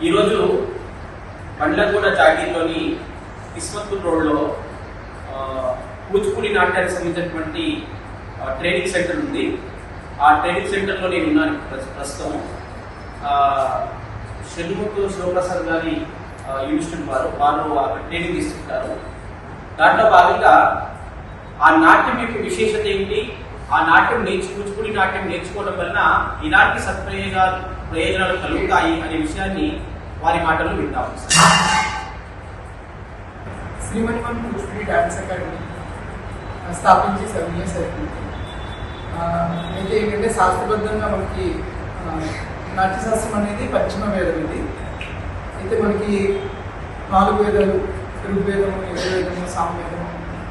ఈరోజు బండ్లగూడ జాగీర్లోని కిస్మత్పూర్ రోడ్లో కూచిపూడి నాట్యానికి సంబంధించినటువంటి ట్రైనింగ్ సెంటర్ ఉంది. ఆ ట్రైనింగ్ సెంటర్లో నేను ఉన్నాను ప్రస్తుతం. షణ్ముఖ శివప్రసాద్ గారి యూనివర్సిటీ వారు ట్రైనింగ్ తీసుకుంటారు. దాంట్లో భాగంగా ఆ నాట్యం యొక్క విశేషత ఏమిటి, ఆ నాట్యం కూచిపూడి నాట్యం నేర్చుకోవడం వలన ఇలాంటి ప్రయోజనాలు కలుగుతాయి అనే విషయాన్ని వారి మాటలు వింటాం. శ్రీమణివన్ కూచిపూడి డాన్స్ అకాడమీ స్థాపించి 7 years అవుతుంది. అయితే ఏంటంటే శాస్త్రబద్ధంగా మనకి నాట్యశాస్త్రం అనేది పశ్చిమ వేదం. ఇది అయితే మనకి 4 వేదాలు, ఋగ్వేదము, యజుర్వేదము, సామవేదము,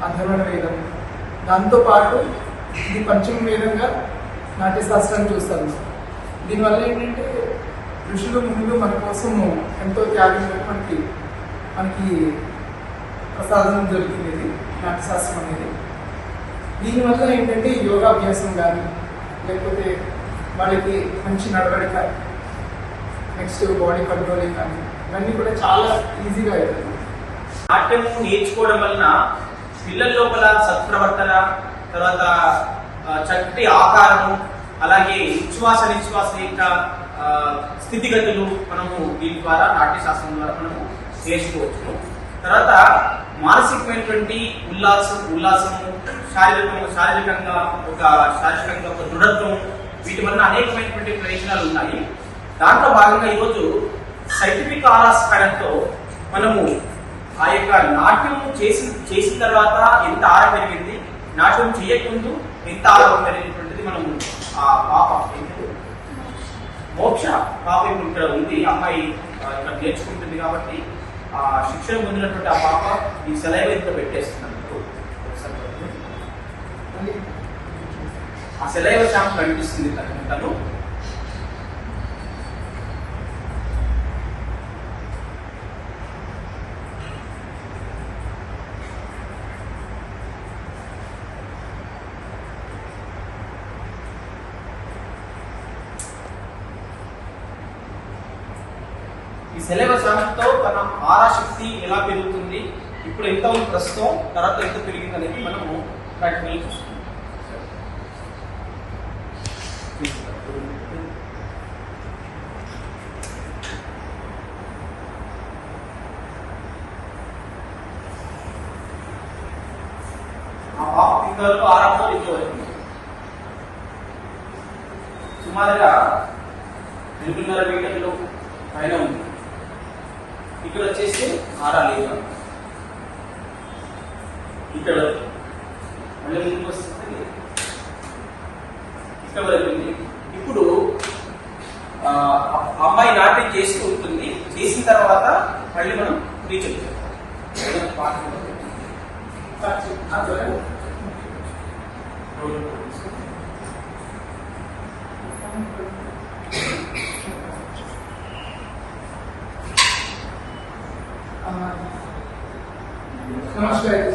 అథర్వణ వేదము, దాంతోపాటు ఇది పంచమ వేదంగా నాట్యశాస్త్రాన్ని చూస్తారు. దీనివల్ల ఏంటంటే ఋషులు మునులు మన కోసం ఎంతో త్యాగం మనకి ప్రసాదం దొరికింది ఇది నాట్యశాస్త్రం అనేది. దీనివల్ల ఏంటంటే యోగాభ్యాసం కానీ, లేకపోతే వాళ్ళకి మంచి నడవడిక, నెక్స్ట్ బాడీ కంట్రోలింగ్ కానీ ఇవన్నీ కూడా చాలా ఈజీగా అవుతుంది. నాట్యము నేర్చుకోవడం వలన పిల్లల లోపల సత్ప్రవర్తన, తర్వాత చక్కటి ఆకారము, అలాగే ఉచ్ఛ్వాస నిశ్వాస యొక్క స్థితిగతులు మనము దీని ద్వారా నాట్యశాస్త్రం ద్వారా మనము నేర్చుకోవచ్చు. తర్వాత మానసికమైనటువంటి ఉల్లాసము, శారీరకంగా ఒక దృఢత్వం, వీటి వలన అనేకమైనటువంటి ప్రయోజనాలు ఉన్నాయి. దాంట్లో భాగంగా ఈరోజు సైంటిఫిక్ ఆరాధనతో మనము ఆ యొక్క నాట్యం చేసిన తర్వాత ఎంత ఆరం పెరిగింది, నాట్యం చేయకముందు ఎంత ఆరోగ్యం పెరిగినటువంటిది మనము ఆ పాప మోక్ష పాప ఇక్కడ ఉంది, అమ్మాయి ఇక్కడ నేర్చుకుంటుంది. కాబట్టి ఆ శిక్షణ పొందినటువంటి ఆ పాప ఈ సెలవు ఇంత పెట్టేస్తున్నారు. ఆ సెలవు శాంప్ కనిపిస్తుంది తను. ఈ సెలవు శాంప్తో తన ఆరాశక్తి ఎలా పెరుగుతుంది, ఇప్పుడు ఎంత ఉంది ప్రస్తుతం, తర్వాత ఎంత పెరిగింది అనేది మనము ప్రాక్టికల్ చూస్తున్నాం. ఆ పాప తింగలు ఆరంభం ఇంతవరకు సుమారుగా 2.5 మీటర్లు పైన ఉంది. ఇక్కడ వచ్చేసి ఆరాలేదు, ఇక్కడ మళ్ళీ ముందుకు వస్తుంది, ఇక్కడ వరకు ఉంది. ఇప్పుడు అమ్మాయి నాట్యం చేస్తూ ఉంటుంది. చేసిన తర్వాత మళ్ళీ మనం రీచెక్ చేస్తాం. నమస్కారం.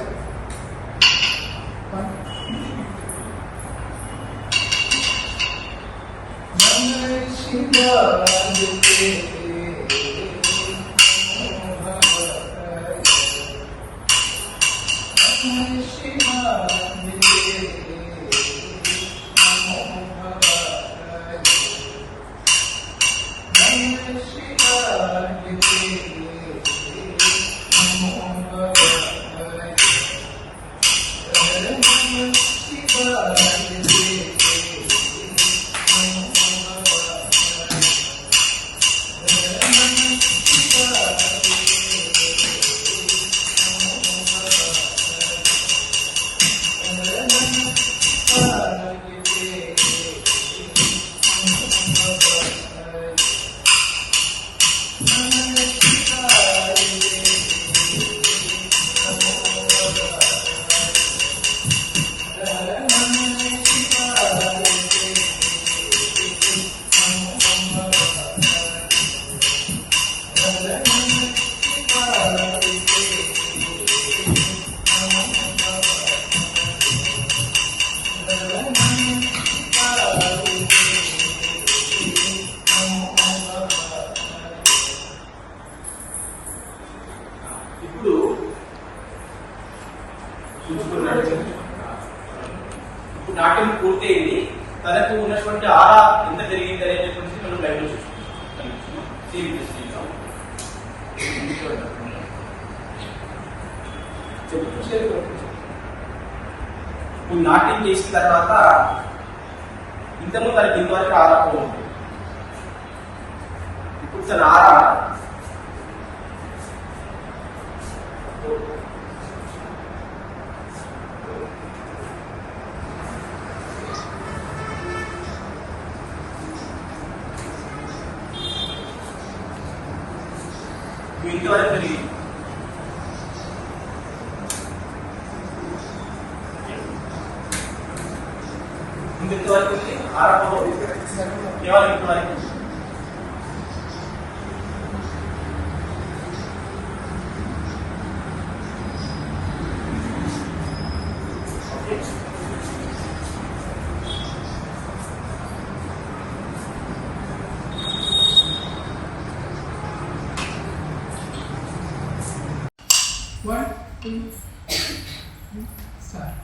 నాట్యం పూర్తయింది, తనకు ఉన్నటువంటి ఆరా ఎంత జరిగింది అనేటువంటిది మనం లైవ్ లో చూసుకుంటాం. ఇప్పుడు నాట్యం చేసిన తర్వాత ఇంతకు తనకి ఇంతవరకు ఆరాపం ఉంది. ఇప్పుడు తన ఆరా ఇంతవరకు పెరిగింది. ఇంతవరకు ఆరాపం కేవలం ఇంతవరకు. One, two, start.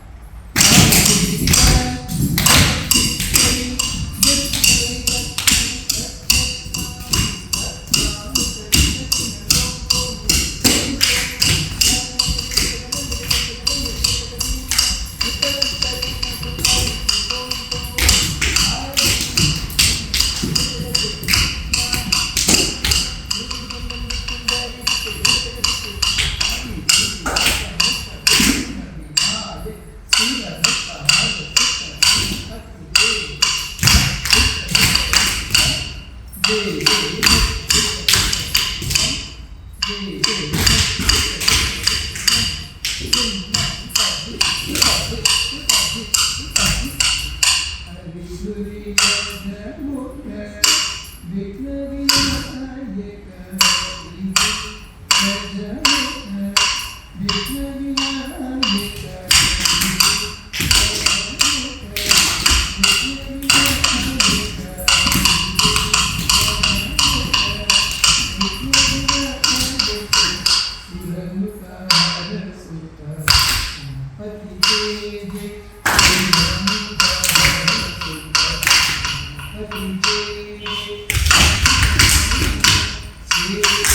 Thank you.